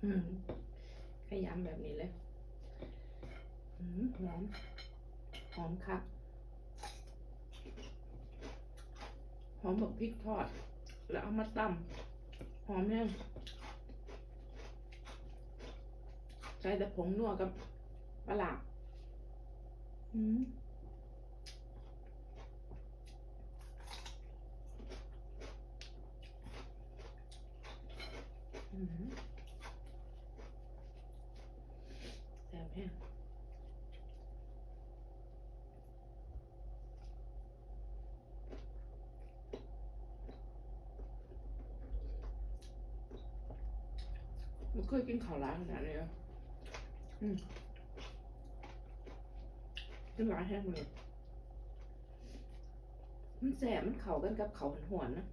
อืมขยำแบบนี้เลยหอมหอมครับหอมแบบพริกทอดแล้วเอามาตำหอมเนี่ยใส่แต่ผงนัวกับปลาร้าอืมอืมแซ่บแห้งมันเคยกินข้าวร้านขนาดนี้เหรอกินร้านแห้งเลยมันแสบมันเข้ากันกับข้าวหวานๆนะ